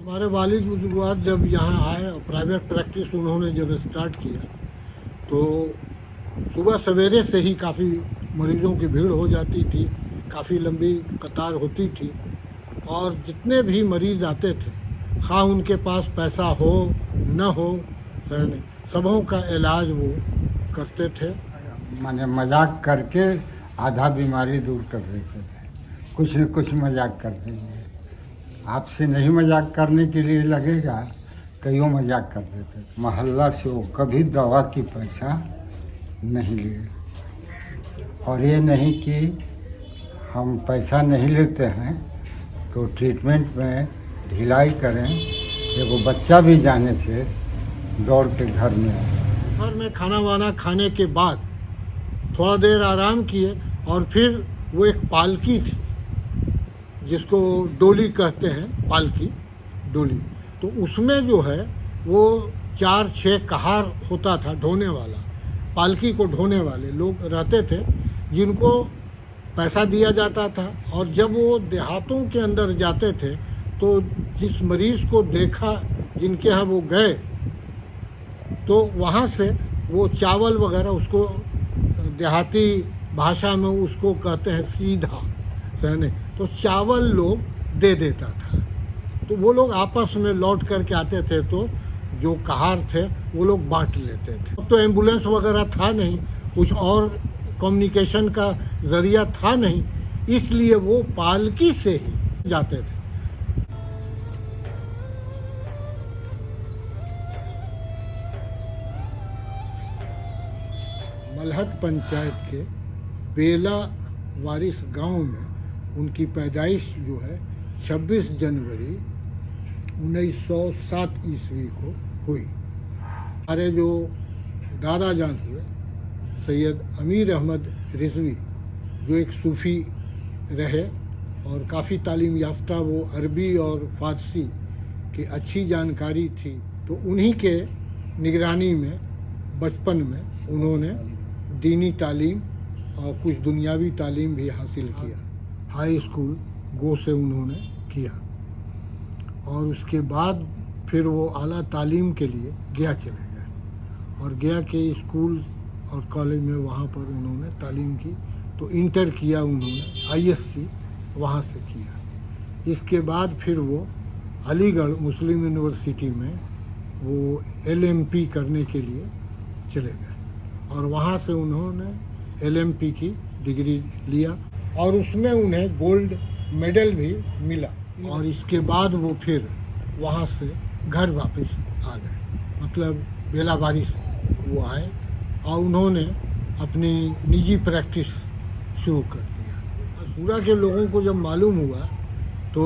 हमारे वालिद उस बाद जब यहाँ आए और प्राइवेट प्रैक्टिस उन्होंने जब स्टार्ट किया तो सुबह सवेरे से ही काफ़ी मरीज़ों की भीड़ हो जाती थी, काफ़ी लंबी कतार होती थी और जितने भी मरीज़ आते थे खा उनके पास पैसा हो न हो सबों का इलाज वो करते थे। माने मजाक करके आधा बीमारी दूर कर देते थे। कुछ न कुछ मजाक कर देंगे, आपसे नहीं मजाक करने के लिए लगेगा कईयों मजाक कर देते थे। मोहल्ला से वो कभी दवा की पैसा नहीं लिए और ये नहीं कि हम पैसा नहीं लेते हैं तो ट्रीटमेंट में ढिलाई करें। एगो बच्चा भी जाने से दौड़ के घर में आए। घर में खाना वाना खाने के बाद थोड़ा देर आराम किए और फिर वो एक पालकी थी जिसको डोली कहते हैं, पालकी डोली, तो उसमें जो है वो 4-6 कहार होता था ढोने वाला। पालकी को ढोने वाले लोग रहते थे जिनको पैसा दिया जाता था और जब वो देहातों के अंदर जाते थे तो जिस मरीज़ को देखा जिनके यहाँ वो गए तो वहाँ से वो चावल वगैरह, उसको देहाती भाषा में उसको कहते हैं सीधा सहने, तो चावल लोग दे देता था। तो वो लोग आपस में लौट करके आते थे तो जो कहार थे वो लोग बांट लेते थे। अब तो एम्बुलेंस वगैरह था नहीं, कुछ और कम्युनिकेशन का ज़रिया था नहीं, इसलिए वो पालकी से ही जाते थे। मलहत पंचायत के बेला वारिस गांव में उनकी पैदाइश जो है 26 जनवरी 1907 ईस्वी को हुई। हमारे जो दादा जान हुए सैयद अमीर अहमद रिजवी, जो एक सूफ़ी रहे और काफ़ी तालीम याफ्ता, वो अरबी और फ़ारसी की अच्छी जानकारी थी, तो उन्हीं के निगरानी में बचपन में उन्होंने दीनी तालीम और कुछ दुनियावी तालीम भी हासिल किया। हाई स्कूल गो से उन्होंने किया और उसके बाद फिर वो आला तालीम के लिए गया चले गए और गया के स्कूल और कॉलेज में वहाँ पर उन्होंने तालीम की। तो इंटर किया उन्होंने, ISC वहाँ से किया। इसके बाद फिर वो अलीगढ़ मुस्लिम यूनिवर्सिटी में वो LMP करने के लिए चले गए और वहाँ से उन्होंने LMP की डिग्री लिया और उसमें उन्हें गोल्ड मेडल भी मिला। और इसके बाद वो फिर वहाँ से घर वापस आ गए, मतलब बेलावारिस वो आए और उन्होंने अपनी निजी प्रैक्टिस शुरू कर दिया। हंसपुरा के लोगों को जब मालूम हुआ तो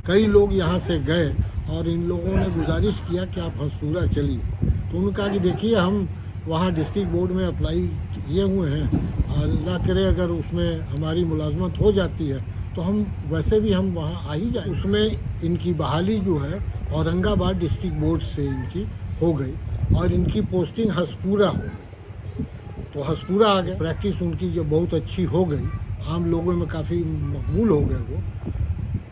कई लोग यहाँ से गए और इन लोगों ने गुजारिश किया कि आप हंसपुरा चलिए। तो उन्होंने कहा कि देखिए हम वहाँ डिस्ट्रिक्ट बोर्ड में अप्लाई किए हुए हैं, अल्लाह करे अगर उसमें हमारी मुलाजमत हो जाती है तो हम वैसे भी हम वहाँ आ ही जाए। उसमें इनकी बहाली जो है औरंगाबाद डिस्ट्रिक्ट बोर्ड से इनकी हो गई और इनकी पोस्टिंग हंसपुरा हो गई। तो हंसपुरा आ गए। प्रैक्टिस उनकी जब बहुत अच्छी हो गई, आम लोगों में काफ़ी मकबूल हो गए वो,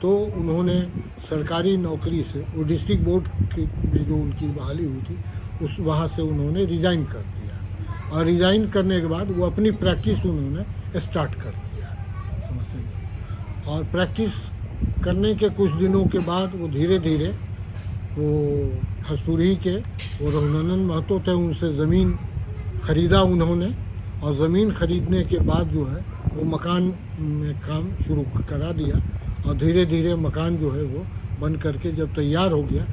तो उन्होंने सरकारी नौकरी से, वो डिस्ट्रिक्ट बोर्ड की जो उनकी बहाली हुई थी उस वहाँ से उन्होंने रिज़ाइन कर दिया और रिज़ाइन करने के बाद वो अपनी प्रैक्टिस उन्होंने स्टार्ट कर दिया, समझते हैं। और प्रैक्टिस करने के कुछ दिनों के बाद वो धीरे धीरे वो हंसपुरी के वो रघुनंदन महतो थे, उनसे ज़मीन ख़रीदा उन्होंने और ज़मीन ख़रीदने के बाद जो है वो मकान में काम शुरू करा दिया और धीरे धीरे मकान जो है वो बन करके जब तैयार हो गया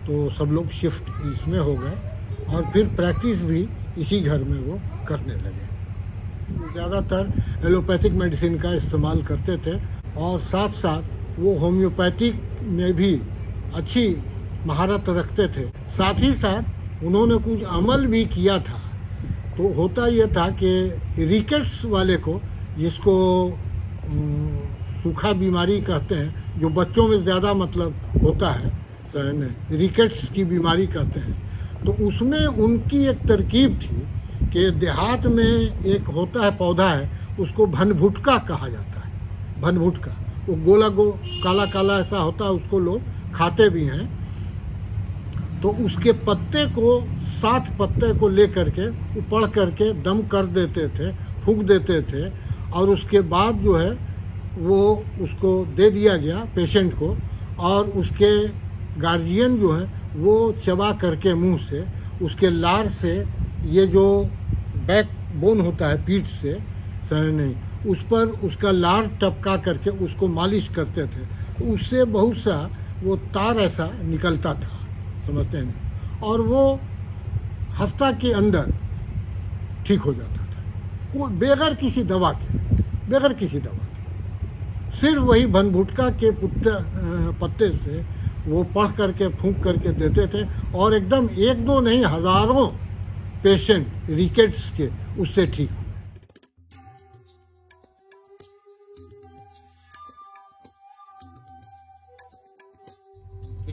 तो सब लोग शिफ्ट इसमें हो गए और फिर प्रैक्टिस भी इसी घर में वो करने लगे। ज़्यादातर एलोपैथिक मेडिसिन का इस्तेमाल करते थे और साथ साथ वो होम्योपैथिक में भी अच्छी महारत रखते थे। साथ ही साथ उन्होंने कुछ अमल भी किया था। तो होता यह था कि रिकेट्स वाले को, जिसको सूखा बीमारी कहते हैं, जो बच्चों में ज़्यादा मतलब होता है, रिकेट्स की बीमारी कहते हैं, तो उसमें उनकी एक तरकीब थी कि देहात में एक होता है पौधा है, उसको भनभुटका कहा जाता है। भनभुटका वो गोला काला काला ऐसा होता है, उसको लोग खाते भी हैं तो उसके पत्ते को 7 पत्ते को ले करके पढ़ करके दम कर देते थे, फूंक देते थे, और उसके बाद जो है वो उसको दे दिया गया पेशेंट को, और उसके गार्जियन जो है वो चबा करके मुंह से उसके लार से ये जो बैक बोन होता है पीठ से नहीं, उस पर उसका लार टपका करके उसको मालिश करते थे। उससे बहुत सा वो तार ऐसा निकलता था, समझते हैं नहीं, और वो हफ्ता के अंदर ठीक हो जाता था, कोई बगैर किसी दवा के, सिर्फ वही भनभुटका के पत्ते से वो पढ़ करके फूंक करके देते थे, और एकदम 1-2 नहीं हज़ारों पेशेंट रिकेट्स के उससे ठीक हुए।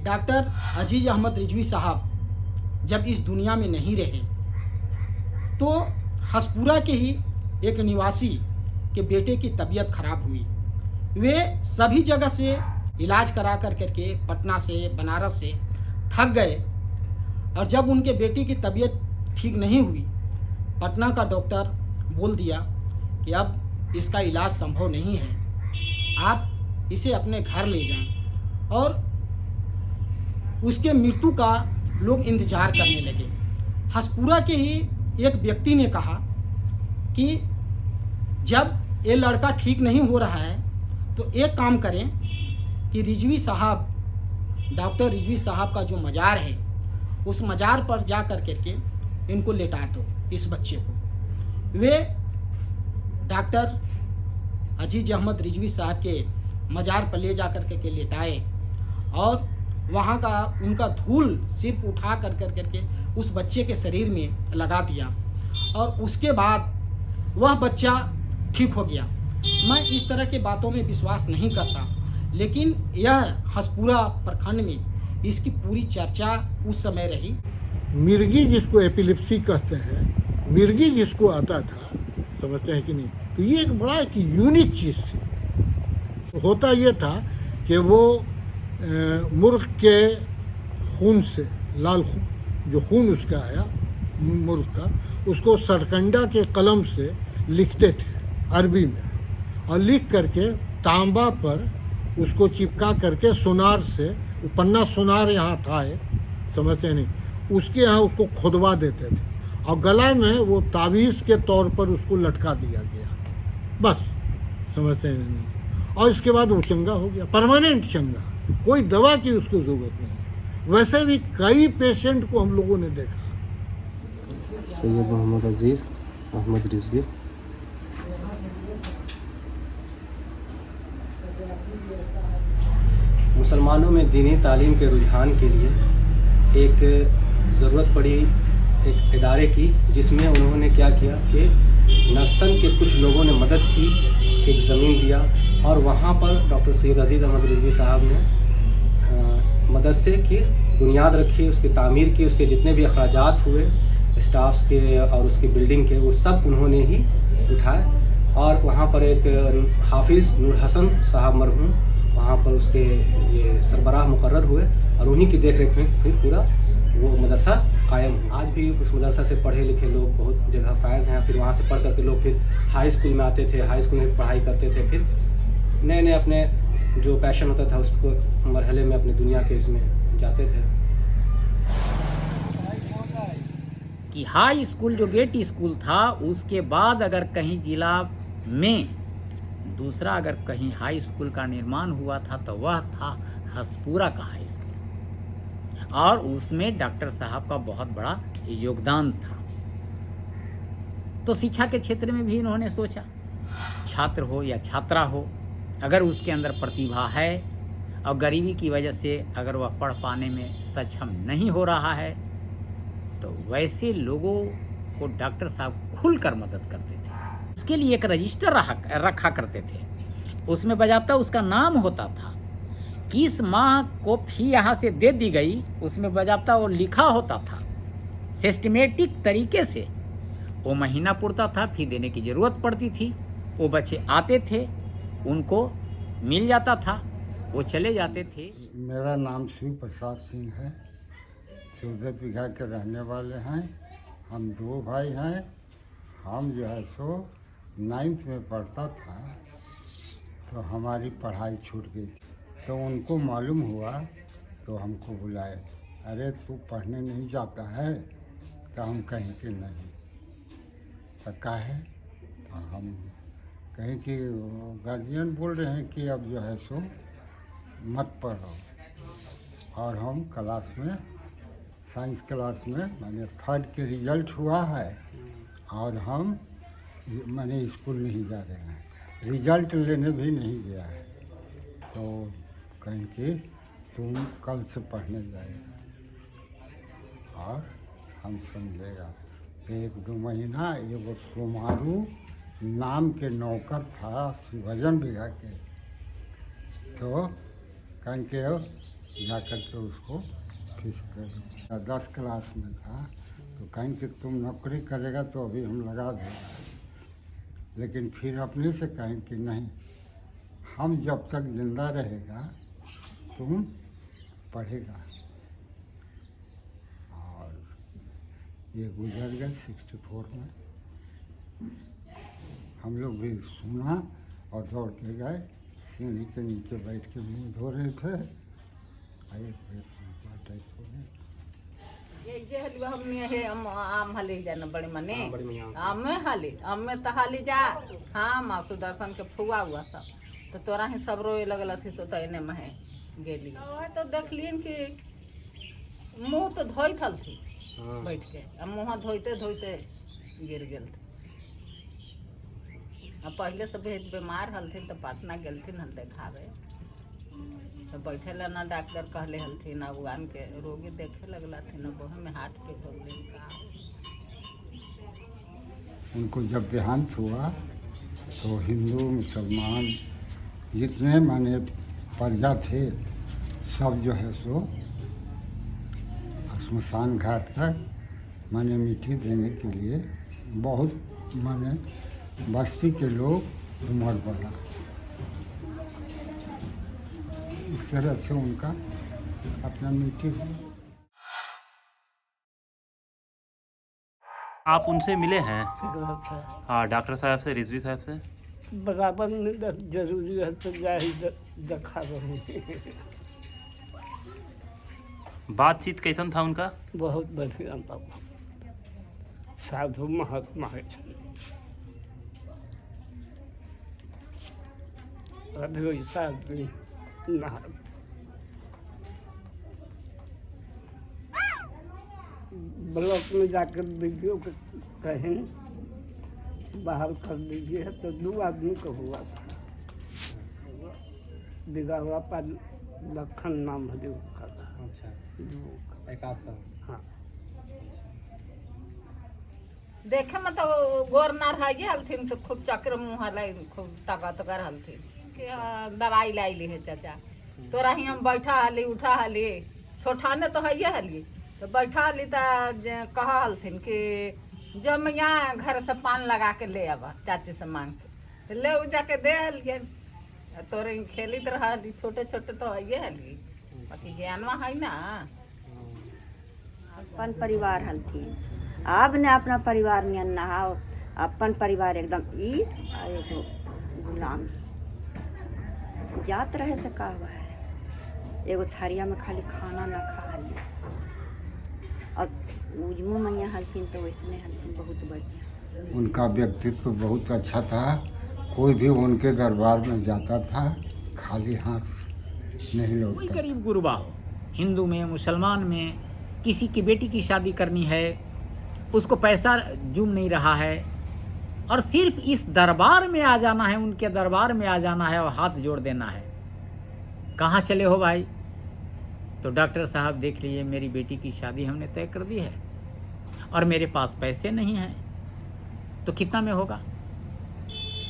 डॉक्टर अजीज अहमद रिजवी साहब जब इस दुनिया में नहीं रहे तो हसपुरा के ही एक निवासी के बेटे की तबीयत खराब हुई। वे सभी जगह से इलाज करा कर करके पटना से बनारस से थक गए, और जब उनके बेटी की तबीयत ठीक नहीं हुई, पटना का डॉक्टर बोल दिया कि अब इसका इलाज संभव नहीं है, आप इसे अपने घर ले जाएं, और उसके मृत्यु का लोग इंतजार करने लगे। हसपुरा के ही एक व्यक्ति ने कहा कि जब ये लड़का ठीक नहीं हो रहा है तो एक काम करें कि रिजवी साहब, डॉक्टर रिजवी साहब का जो मज़ार है उस मज़ार पर जा कर के इनको लेटा दो, इस बच्चे को। वे डॉक्टर अजीज अहमद रिजवी साहब के मज़ार पर ले जा कर के लेटाए, और वहाँ का उनका धूल सिर्फ उठा कर के उस बच्चे के शरीर में लगा दिया, और उसके बाद वह बच्चा ठीक हो गया। मैं इस तरह के बातों में विश्वास नहीं करता, लेकिन यह हसपुरा प्रखंड में इसकी पूरी चर्चा उस समय रही। मिर्गी जिसको एपिलिप्सी कहते हैं, मिर्गी जिसको आता था, समझते हैं कि नहीं, तो ये एक बड़ा एक यूनिक चीज़ थी। होता ये था कि वो मुर्ग के खून से, लाल खून, जो खून उसका आया मुर्ग का, उसको सरकंडा के कलम से लिखते थे अरबी में, और लिख करके तांबा पर उसको चिपका करके सुनार से, पन्ना सुनार यहाँ था एक, समझते नहीं, उसके यहाँ उसको खुदवा देते थे, और गला में वो तावीज़ के तौर पर उसको लटका दिया गया, बस, समझते नहीं। और इसके बाद वो चंगा हो गया, परमानेंट चंगा, कोई दवा की उसको ज़रूरत नहीं। वैसे भी कई पेशेंट को हम लोगों ने देखा। सैयद मोहम्मद अजीज़ अहमद रिजवी। मुसलमानों में दीनी तालीम के रुझान के लिए एक ज़रूरत पड़ी एक इदारे की, जिसमें उन्होंने क्या किया कि नसन के कुछ लोगों ने मदद की, एक ज़मीन दिया, और वहाँ पर डॉक्टर सैयद अजीज़ अहमद रिजवी साहब ने मदद से की बुनियाद रखी, उसकी तामीर की, उसके जितने भी अखराजात हुए स्टाफ्स के और उसकी बिल्डिंग के, वो सब उन्होंने ही उठाए। और वहाँ पर एक हाफिज़ नूर हसन साहब मरहूम वहाँ पर उसके ये सरबराह मुकर्रर हुए, और उन्हीं की देख रेख में फिर पूरा वो मदरसा कायम हुआ। आज भी उस मदरसा से पढ़े लिखे लोग बहुत जगह फायज़ हैं। फिर वहाँ से पढ़ करके लोग फिर हाई स्कूल में आते थे, हाई स्कूल में पढ़ाई करते थे, फिर नए नए अपने जो पैशन होता था उसको मरहले में अपने दुनिया के इसमें जाते थे। कि हाई स्कूल जो गेट स्कूल था, उसके बाद अगर कहीं जिला में दूसरा अगर कहीं हाई स्कूल का निर्माण हुआ था तो वह था हसपुरा का हाई स्कूल, और उसमें डॉक्टर साहब का बहुत बड़ा योगदान था। तो शिक्षा के क्षेत्र में भी इन्होंने सोचा, छात्र हो या छात्रा हो, अगर उसके अंदर प्रतिभा है और गरीबी की वजह से अगर वह पढ़ पाने में सक्षम नहीं हो रहा है, तो वैसे लोगों को डॉक्टर साहब खुलकर मदद करते थे। उसके लिए एक रजिस्टर रखा करते थे, उसमें बजाबता उसका नाम होता था, किस माह को फी यहाँ से दे दी गई, उसमें बजाबता वो लिखा होता था। सिस्टमेटिक तरीके से वो महीना पुरता था, फी देने की ज़रूरत पड़ती थी, वो बच्चे आते थे, उनको मिल जाता था, वो चले जाते थे। मेरा नाम शिव प्रसाद सिंह है, 14 बीघा के रहने वाले हैं। हम 2 भाई हैं। हम जो है सो 9th में पढ़ता था तो हमारी पढ़ाई छूट गई थी, तो उनको मालूम हुआ तो हमको बुलाए, अरे तू पढ़ने नहीं जाता है? तो हम कहें कि नहीं। तो काहे? तो हम कहें कि गार्जियन बोल रहे हैं कि अब जो है सो मत पढ़ो। और हम क्लास में, साइंस क्लास में, माने 3rd के रिजल्ट हुआ है और हम माने स्कूल नहीं जा रहे हैं, रिजल्ट लेने भी नहीं गया है। तो कहें कि तुम कल से पढ़ने जाएगा। और हम समझेगा 1-2 महीना एगो सोमारू नाम के नौकर था शिवजन बीघा के, तो कहें के जा कर के उसको फीस दे दो। 10 क्लास में था तो कहें कि तुम नौकरी करेगा तो अभी हम लगा देंगे, लेकिन फिर अपने से कहें कि नहीं, हम जब तक जिंदा रहेगा तुम पढ़ेगा। और ये गुजर गए 64 में। हम लोग भी सुना और दौड़ के गए, सीढ़ी के नीचे बैठ के मुँह धो रहे थे, एक अटैक हो गया। ये जे हलवा हमने है आम हले जाना बड़े मने हाँ, बड़ी मैया। आम में हाली आम में तो हाली जा। हाँ माँ सुदर्शन के फुआ हुआ सब तो तोरा ही सब रोए लगल थी, सो तो एने में गेली तो देखलियन कि मुँह तो धोई थल थी हाँ। बैठ के, अब मुँह धोते धोते गिर गेल थे। अब पहले से बहुत बीमार हलथिन तो पटना गेलथिन हल देखावे, तो बैठे ला ना डॉक्टर कहले हलथिन, अगवान के रोगी देखे लगला थी ना, वह में हार्ट के हो गई का। उनको जब देहांत हुआ तो हिंदू मुसलमान जितने माने प्रजा थे सब जो है सो श्मशान घाट तक माने मिट्टी देने के लिए बहुत माने बस्ती के लोग उमड़ पड़ा। इस तरह से उनका अपना मिट्टी हुआ। आप उनसे मिले हैं? हाँ, डॉक्टर साहब से, रिजवी साहब से? बराबर में जरूरी है तो जाहि देखा रहे। बातचीत कैसन था उनका? बहुत बढ़िया बाबा, साधु महात्मा है। अभी वैसा आदमी ना ब्लॉक में जाकर वीडियो को कहीं बाहर कर दीजिए, तो 2 आदमी को हुआ था। दिगावा पर लखन नाम है उसका। अच्छा, 2 एक आपका। हाँ, देखे में तो गोर ना रहिए हलथिन, तो खूब चक्र मुँह लाई, खूब ताकत कर हलथिन कि दवाई लाई ली है चाचा। तोरा ही हम बैठा हली उठा हली, छोटा ने तो है हली, तो बैठा हली तो कहा हलथिन कि जब मैं यहाँ घर से पान लगा के ले आवा चाची से मांग के, तो ले उ जाके दे हलिए। तोरे खेलित रही, छोटे छोटे तो है हली, बाकी ज्ञानवा है ना। अपन परिवार हलथिन, अब ने अपना परिवार में नहाओ, अपन परिवार एकदम ई एगो गुलाम जात रहे से का हुआ है, एगो थरिया में खाली खाना ना खा हली। और उजमो मैया हलथिन तो वैसने हलथिन, बहुत बढ़िया। उनका व्यक्तित्व बहुत अच्छा था, कोई भी उनके दरबार में जाता था खाली हाथ नहीं कोई लौटता। गरीब गुरबा हो, हिंदू में, मुसलमान में, किसी की बेटी की शादी करनी है, उसको पैसा जुम नहीं रहा है, और सिर्फ इस दरबार में आ जाना है, उनके दरबार में आ जाना है और हाथ जोड़ देना है। कहाँ चले हो भाई? तो डॉक्टर साहब देख लीजिए, मेरी बेटी की शादी हमने तय कर दी है और मेरे पास पैसे नहीं हैं, तो कितना में होगा?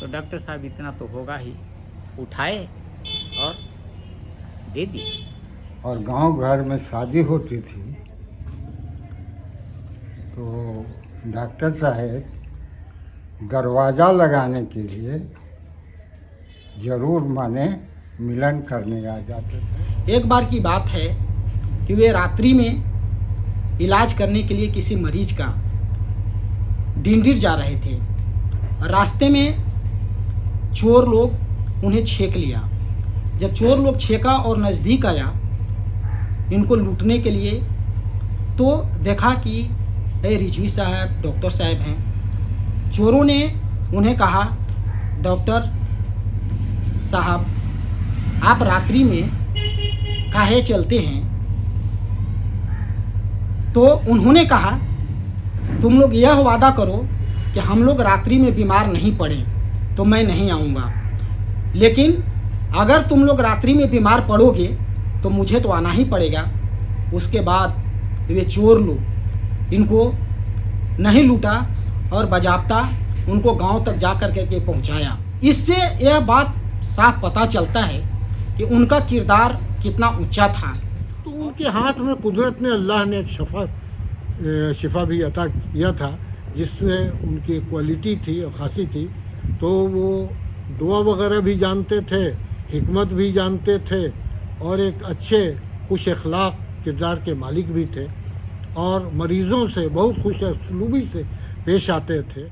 तो डॉक्टर साहब इतना तो होगा ही, उठाए और दे दिए। और गांव घर में शादी होती थी तो डॉक्टर साहब दरवाज़ा लगाने के लिए ज़रूर माने मिलन करने आ जाते थे। एक बार की बात है कि वे रात्रि में इलाज करने के लिए किसी मरीज का डिंडीर जा रहे थे। रास्ते में चोर लोग उन्हें छेक लिया। जब चोर लोग छेका और नज़दीक आया इनको लूटने के लिए, तो देखा कि रिजवी साहब डॉक्टर साहब हैं। चोरों ने उन्हें कहा, डॉक्टर साहब आप रात्रि में काहे चलते हैं? तो उन्होंने कहा, तुम लोग यह वादा करो कि हम लोग रात्रि में बीमार नहीं पड़े तो मैं नहीं आऊँगा, लेकिन अगर तुम लोग रात्रि में बीमार पड़ोगे तो मुझे तो आना ही पड़ेगा। उसके बाद वे चोर लोग इनको नहीं लूटा और बजाबता उनको गांव तक जा कर के पहुंचाया। इससे यह बात साफ पता चलता है कि उनका किरदार कितना ऊंचा था। तो उनके हाथ में कुदरत ने, अल्लाह ने एक शिफा भी अता किया था, जिसमें उनकी क्वालिटी थी और खासी थी। तो वो दुआ वगैरह भी जानते थे, हिकमत भी जानते थे और एक अच्छे खुश अखलाक किरदार के मालिक भी थे और मरीज़ों से बहुत खुश असलूबी से पेश आते थे।